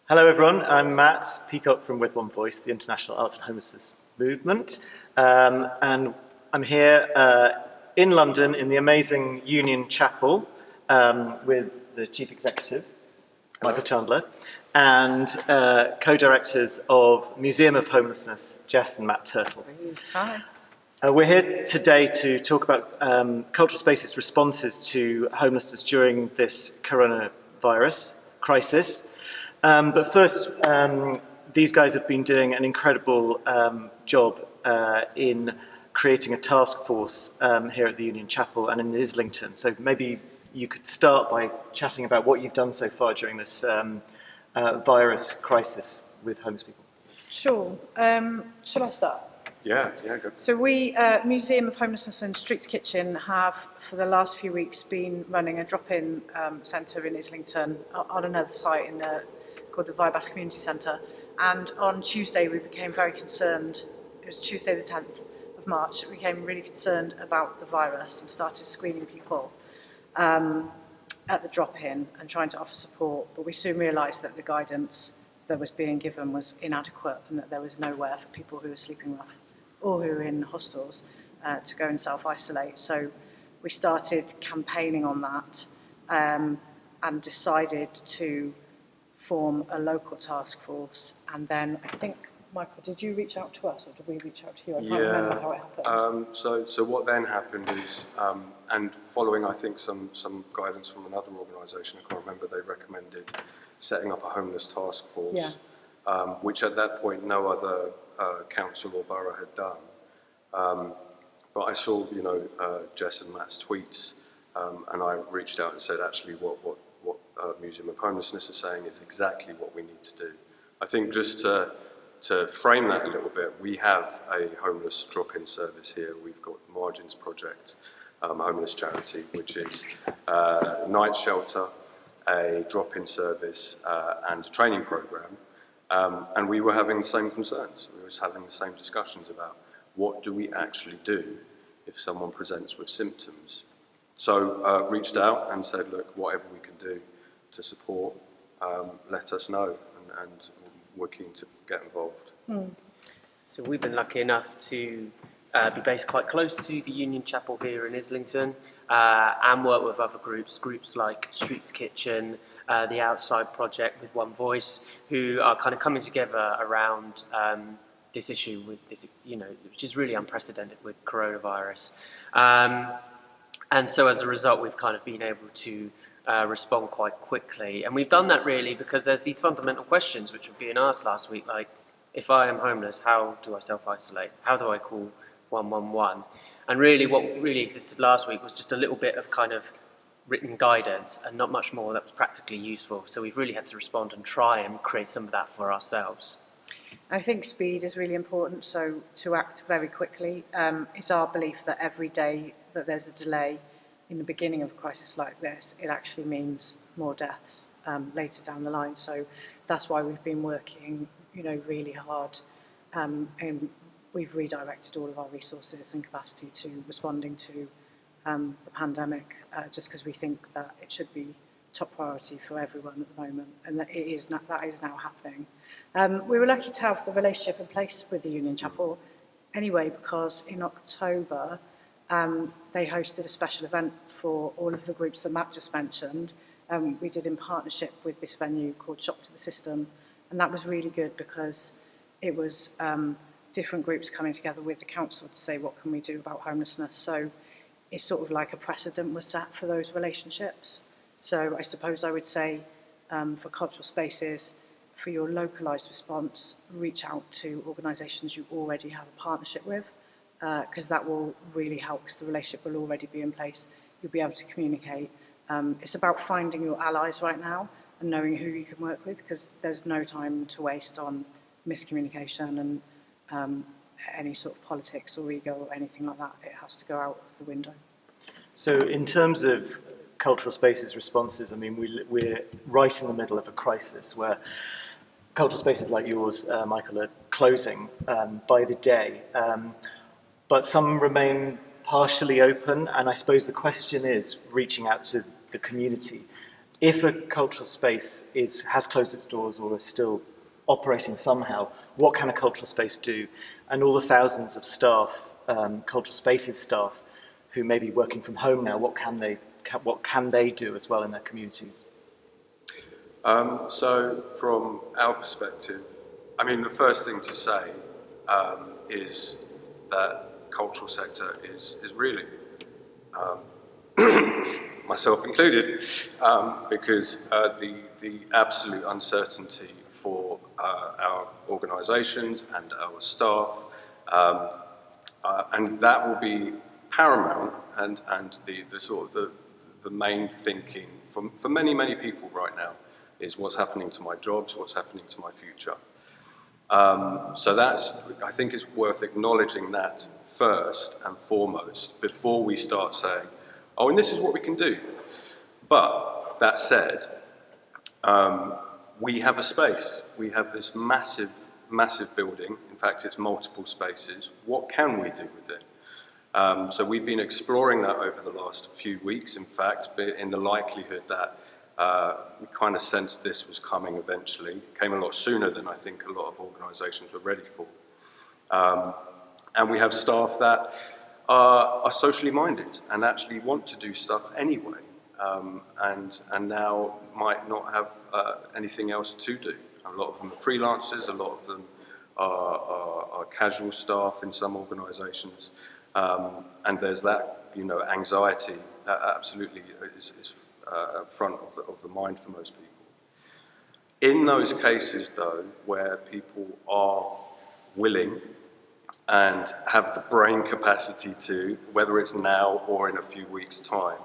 Hello everyone, I'm Matt Peacock from With One Voice, the International Arts and Homelessness Movement, and I'm here in London in the amazing Union Chapel with the Chief Executive, Michael Chandler, and co-directors of Museum of Homelessness, Jess and Matt Turtle. Hi. We're here today to talk about cultural spaces' responses to homelessness during this coronavirus crisis. But first, these guys have been doing an incredible job in creating a task force here at the Union Chapel and in Islington. So maybe you could start by chatting about what you've done so far during this virus crisis with homeless people. Sure. Shall I start? Yeah, good. So we, Museum of Homelessness and Streets Kitchen, have for the last few weeks been running a drop-in centre in Islington on another site called the Vibas Community Centre. And on Tuesday we became very concerned, it was Tuesday the 10th of March, we became really concerned about the virus and started screening people at the drop-in and trying to offer support. But we soon realised that the guidance that was being given was inadequate and that there was nowhere for people who were sleeping rough or who were in hostels to go and self-isolate. So we started campaigning on that and decided to form a local task force. And then I think, Michael, did you reach out to us or did we reach out to you? I can't remember how it happened. So what then happened is, and following I think some guidance from another organisation, I can't remember, they recommended setting up a homeless task force, which at that point no other council or borough had done. But I saw, Jess and Matt's tweets, and I reached out and said, actually, what Museum of Homelessness is saying is exactly what we need to do. I think just to frame that a little bit, we have a homeless drop-in service here. We've got the Margins Project, homeless charity, which is a night shelter, a drop-in service, and a training programme. And we were having the same concerns. We were having the same discussions about what do we actually do if someone presents with symptoms. So reached out and said, look, whatever we can do to support, let us know, and we're keen to get involved. So we've been lucky enough to be based quite close to the Union Chapel here in Islington, and work with other groups like Streets Kitchen, the Outside Project with One Voice, who are kind of coming together around this issue with this, which is really unprecedented with coronavirus. And so as a result, we've kind of been able to respond quite quickly. And we've done that really because there's these fundamental questions which were being asked last week, like, if I am homeless, how do I self-isolate? How do I call 111? And really what really existed last week was just a little bit of kind of written guidance and not much more that was practically useful. So we've really had to respond and try and create some of that for ourselves. I think speed is really important, so to act very quickly. It's our belief that every day that there's a delay in the beginning of a crisis like this, it actually means more deaths later down the line. So that's why we've been working, really hard, and we've redirected all of our resources and capacity to responding to the pandemic, just because we think that it should be top priority for everyone at the moment, and that is now happening. We were lucky to have the relationship in place with the Union Chapel anyway, because in October they hosted a special event for all of the groups that Matt just mentioned. We did in partnership with this venue called Shock to the System, and that was really good because it was different groups coming together with the council to say what can we do about homelessness. So it's sort of like a precedent was set for those relationships. So I suppose I would say for cultural spaces, for your localised response, reach out to organisations you already have a partnership with, because that will really help, because the relationship will already be in place. You'll be able to communicate. It's about finding your allies right now and knowing who you can work with, because there's no time to waste on miscommunication and any sort of politics or ego or anything like that. It has to go out of the window. So in terms of cultural spaces responses, I mean, we're right in the middle of a crisis where cultural spaces like yours, Michael, are closing by the day, but some remain partially open, and I suppose the question is reaching out to the community. if a cultural space has closed its doors or is still operating somehow, what can a cultural space do? And all the thousands of staff, cultural spaces staff, who may be working from home now, what can they do as well in their communities? So from our perspective, I mean, the first thing to say is that cultural sector is reeling, myself included, because the absolute uncertainty for our organisations and our staff, and that will be paramount, and the sort of the main thinking for many people right now is what's happening to my jobs, what's happening to my future. So I think it's worth acknowledging that first and foremost before we start saying, oh, and this is what we can do. But that said, we have a space. We have this massive building. In fact, it's multiple spaces. What can we do with it? So we've been exploring that over the last few weeks, in fact, in the likelihood that we kind of sensed this was coming eventually. It came a lot sooner than I think a lot of organisations were ready for. And we have staff that are socially minded and actually want to do stuff anyway, and now might not have anything else to do. A lot of them are freelancers, a lot of them are casual staff in some organisations, and there's that, anxiety that absolutely is front of the mind for most people. In those cases, though, where people are willing and have the brain capacity to, whether it's now or in a few weeks' time,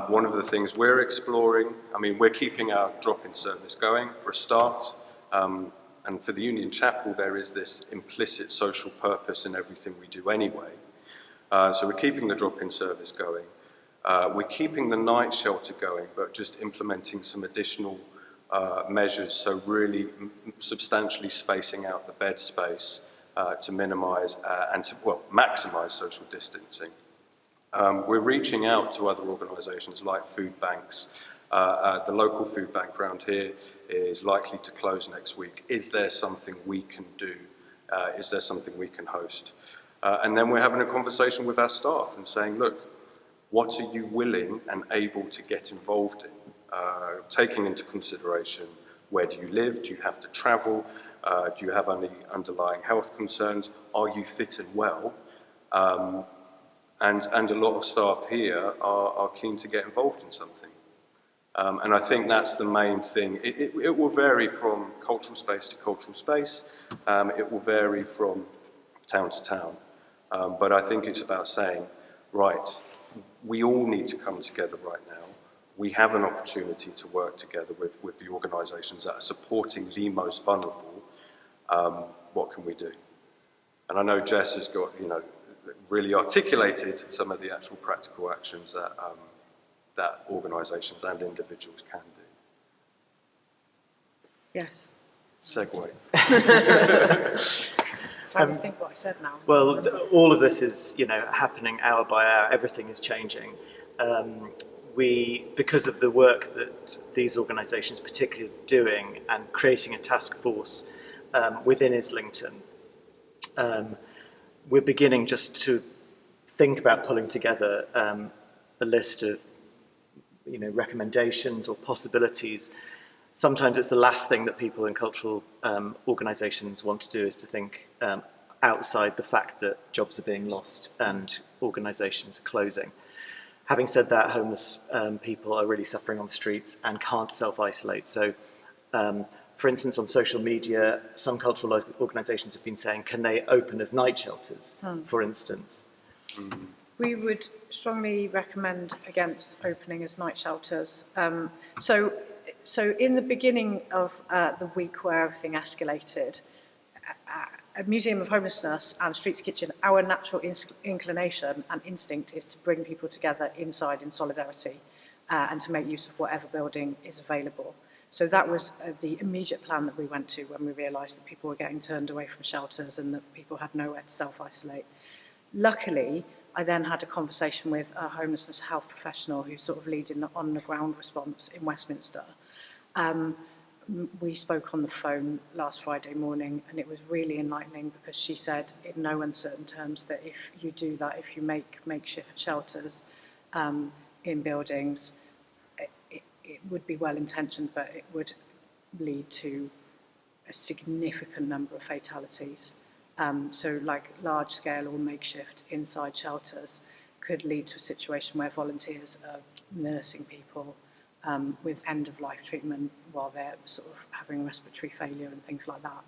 one of the things we're exploring, we're keeping our drop-in service going for a start, and for the Union Chapel there is this implicit social purpose in everything we do anyway. So we're keeping the drop-in service going. We're keeping the night shelter going, but just implementing some additional measures, so really substantially spacing out the bed space to minimise and to maximise social distancing. We're reaching out to other organisations like food banks. The local food bank around here is likely to close next week. Is there something we can do? Is there something we can host? And then we're having a conversation with our staff and saying, look, what are you willing and able to get involved in? Taking into consideration, where do you live? Do you have to travel? Do you have any underlying health concerns? Are you fit and well? And a lot of staff here are keen to get involved in something. And I think that's the main thing. It will vary from cultural space to cultural space. It will vary from town to town. But I think it's about saying, right, we all need to come together right now. We have an opportunity to work together with the organisations that are supporting the most vulnerable. What can we do? And I know Jess has got, really articulated some of the actual practical actions that organisations and individuals can do. Yes. Segue. Trying to think what I said now. Well, all of this is, happening hour by hour. Everything is changing. Because of the work that these organisations particularly are doing and creating a task force within Islington, we're beginning just to think about pulling together a list of, recommendations or possibilities. Sometimes it's the last thing that people in cultural organisations want to do, is to think outside the fact that jobs are being lost and organisations are closing. Having said that, homeless people are really suffering on the streets and can't self-isolate. So, for instance, on social media, some cultural organisations have been saying, can they open as night shelters, for instance? We would strongly recommend against opening as night shelters. So in the beginning of the week where everything escalated, at Museum of Homelessness and Streets Kitchen, our natural inclination and instinct is to bring people together inside in solidarity and to make use of whatever building is available. So that was the immediate plan that we went to when we realised that people were getting turned away from shelters and that people had nowhere to self-isolate. Luckily, I then had a conversation with a homelessness health professional who's sort of leading the on-the-ground response in Westminster. We spoke on the phone last Friday morning, and it was really enlightening because she said in no uncertain terms that if you do that, if you make makeshift shelters in buildings, it would be well intentioned, but it would lead to a significant number of fatalities. So like large scale or makeshift inside shelters could lead to a situation where volunteers are nursing people with end-of-life treatment while they're sort of having respiratory failure and things like that.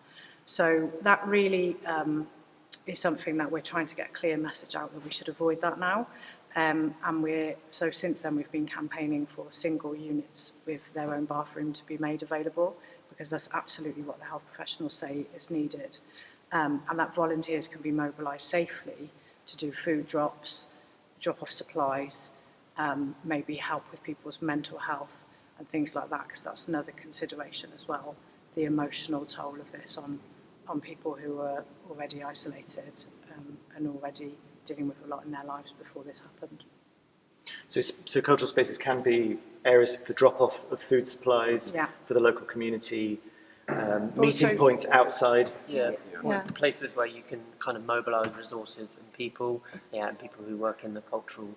So that really is something that we're trying to get a clear message out that we should avoid that now. And so since then we've been campaigning for single units with their own bathroom to be made available, because that's absolutely what the health professionals say is needed. And that volunteers can be mobilised safely to do food drops, drop off supplies, maybe help with people's mental health and things like that, because that's another consideration as well, the emotional toll of this on people who are already isolated and already dealing with a lot in their lives before this happened. So cultural spaces can be areas for drop-off of food supplies for the local community, meeting points outside. Yeah. Places where you can kind of mobilise resources and people, and people who work in the cultural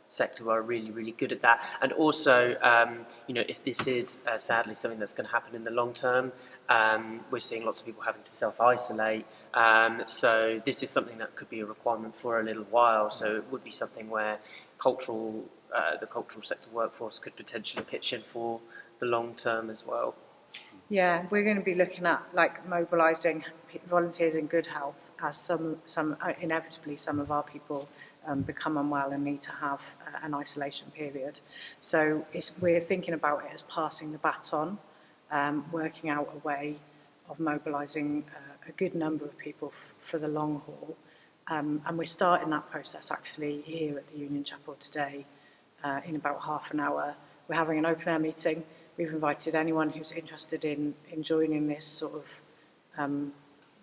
sector are really, really good at that. And also, if this is sadly something that's going to happen in the long term, we're seeing lots of people having to self-isolate. So this is something that could be a requirement for a little while. So it would be something where the cultural sector workforce could potentially pitch in for the long term as well. Yeah, we're going to be looking at like mobilising volunteers in good health, as some inevitably some of our people become unwell and need to have an isolation period. So we're thinking about it as passing the baton, working out a way of mobilising a good number of people for the long haul. And we're starting that process actually here at the Union Chapel today in about half an hour. We're having an open air meeting. We've invited anyone who's interested in joining this sort of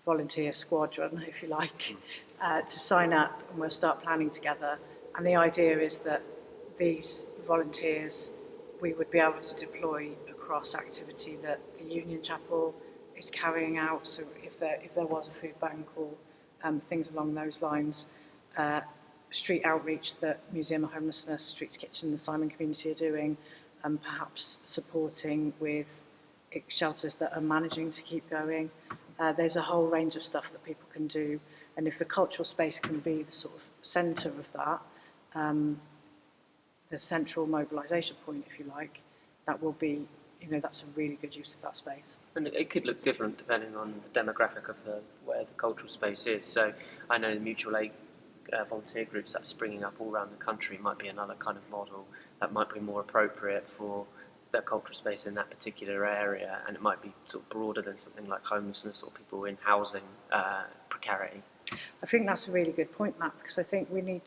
volunteer squadron, if you like, to sign up, and we'll start planning together. And the idea is that these volunteers, we would be able to deploy across activity that the Union Chapel is carrying out. So if there was a food bank or things along those lines, street outreach that Museum of Homelessness, Streets Kitchen, the Simon community are doing, and perhaps supporting with shelters that are managing to keep going. There's a whole range of stuff that people can do, and if the cultural space can be the sort of centre of that, the central mobilisation point, if you like, that will be, that's a really good use of that space. And it could look different depending on the demographic of where the cultural space is. So I know the mutual aid volunteer groups that are springing up all around the country might be another kind of model that might be more appropriate for the cultural space in that particular area, and it might be sort of broader than something like homelessness or people in housing precarity. I think that's a really good point, Matt, because I think we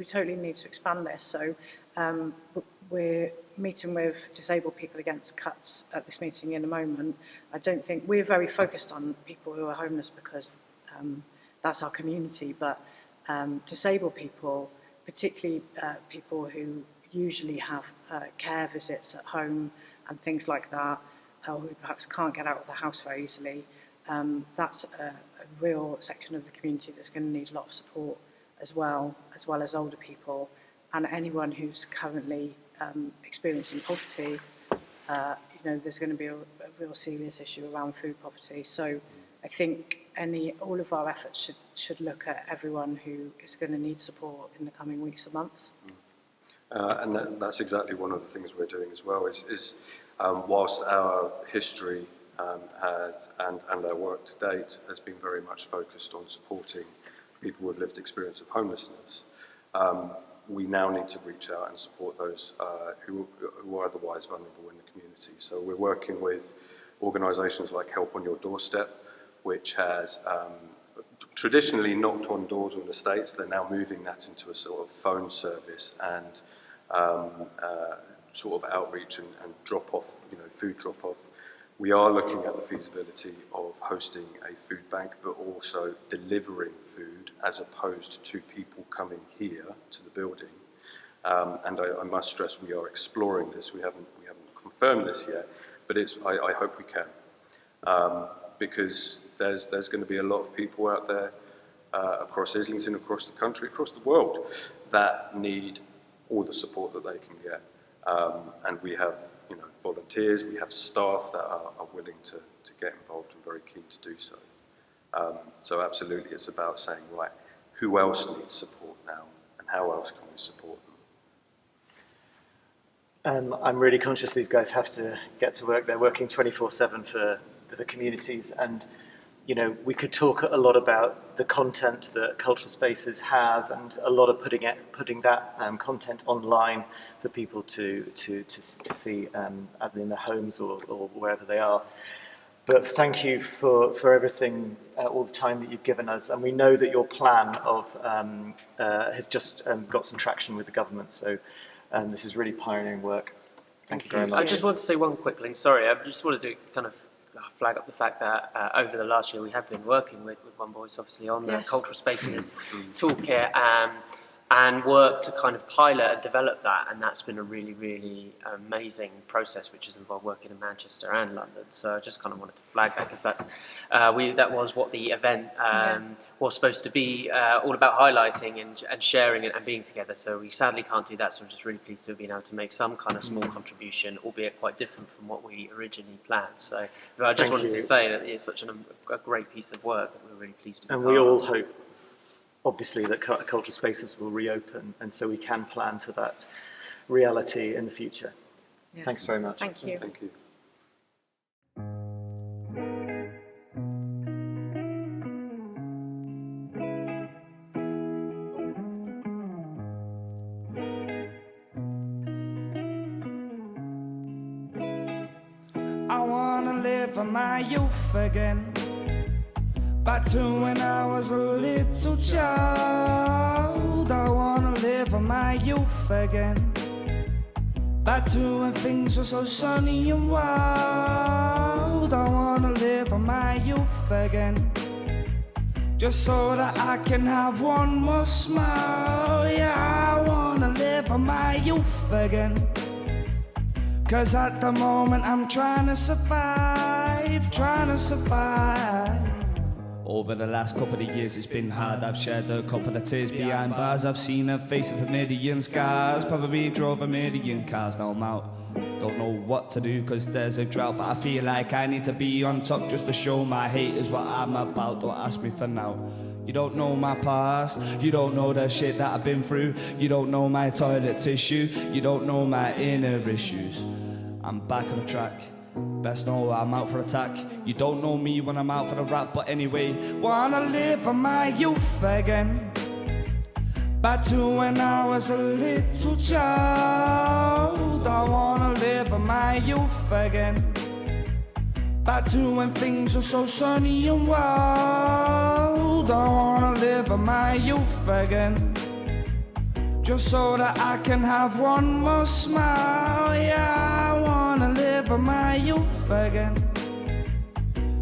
totally need to expand this. So we're meeting with Disabled People Against Cuts at this meeting in a moment. I don't think we're very focused on people who are homeless because that's our community, but disabled people, particularly people who usually have care visits at home and things like that, or who perhaps can't get out of the house very easily, that's a real section of the community that's going to need a lot of support as well as older people, and anyone who's currently experiencing poverty. There's going to be a real serious issue around food poverty. So I think all of our efforts should look at everyone who is going to need support in the coming weeks and months. And that's exactly one of the things we're doing as well, is whilst our history and our work to date has been very much focused on supporting people with lived experience of homelessness, we now need to reach out and support those who are otherwise vulnerable in the community. So we're working with organisations like Help on Your Doorstep, which has traditionally knocked on doors in the States. They're now moving that into a sort of phone service and sort of outreach and drop-off, food drop-off We are looking at the feasibility of hosting a food bank, but also delivering food as opposed to people coming here to the building. And I must stress we are exploring this. We haven't confirmed this yet, but I hope we can, because there's going to be a lot of people out there across Islington, across the country, across the world that need all the support that they can get. And we have volunteers, we have staff that are willing to get involved and very keen to do so. So absolutely it's about saying, right, who else needs support now and how else can we support them? I'm really conscious these guys have to get to work. They're working 24/7 for the communities, and we could talk a lot about the content that cultural spaces have, and a lot of putting that content online for people to see, either in their homes or wherever they are. But thank you for everything, all the time that you've given us, and we know that your plan has just got some traction with the government. So this is really pioneering work. Thank you very much. I just want to say one quick thing. Sorry, I just wanted to kind of flag up the fact that over the last year we have been working with One Voice, obviously, on the Cultural Spaces toolkit, and work to kind of pilot and develop that, and that's been a really, really amazing process, which has involved working in Manchester and London. So I just kind of wanted to flag that, because that was what the event was supposed to be, all about highlighting and sharing and being together. So we sadly can't do that, so I'm just really pleased to have been able to make some kind of small contribution, albeit quite different from what we originally planned. So I just wanted to say that it's such a great piece of work that we're really pleased to be And part we of. all hope, obviously, that cultural spaces will reopen, and so we can plan for that reality in the future. Yeah. Thanks very much. Thank you. Thank you. I wanna live for my youth again, back to when I was a little child. I wanna live for my youth again, back to when things were so sunny and wild. I wanna live for my youth again, just so that I can have one more smile. Yeah, I wanna live for my youth again, 'cause at the moment I'm trying to survive, trying to survive. Over the last couple of years it's been hard. I've shed a couple of tears behind bars. I've seen a face of a million scars. Probably drove a million cars. Now I'm out, don't know what to do 'cause there's a drought. But I feel like I need to be on top just to show my haters what I'm about. Don't ask me for now. You don't know my past, you don't know the shit that I've been through. You don't know my toilet tissue, you don't know my inner issues. I'm back on the track, best know I'm out for attack. You don't know me when I'm out for the rap, but anyway. Wanna live for my youth again, back to when I was a little child. I wanna live for my youth again, back to when things were so sunny and wild. I wanna live for my youth again, just so that I can have one more smile. Yeah, I wanna live for my youth again,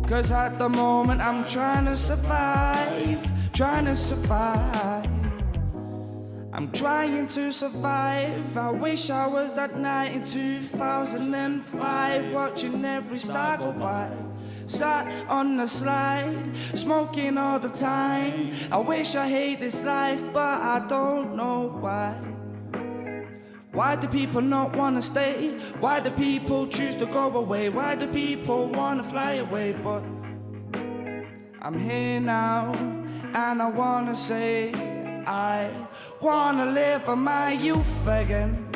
'cause at the moment I'm trying to survive, trying to survive. I'm trying to survive. I wish I was that night in 2005, watching every star go by. Sat on the slide, smoking all the time. I wish I hate this life, but I don't know why. Why do people not wanna stay? Why do people choose to go away? Why do people wanna fly away? But I'm here now, and I wanna say I wanna live for my youth again,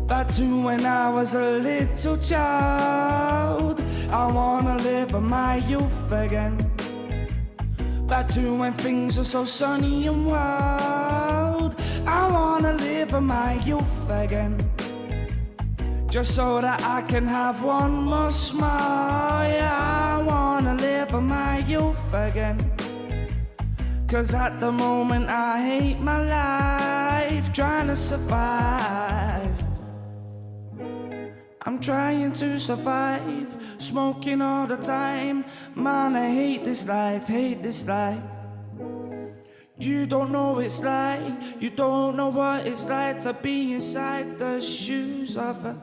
back to when I was a little child. I wanna live for my youth again, back to when things were so sunny and wild. I wanna live for my youth again, just so that I can have one more smile. Yeah, I wanna live for my youth again, 'cause at the moment I hate my life, trying to survive. I'm trying to survive, smoking all the time. Man, I hate this life, hate this life. You don't know what it's like, you don't know what it's like to be inside the shoes of a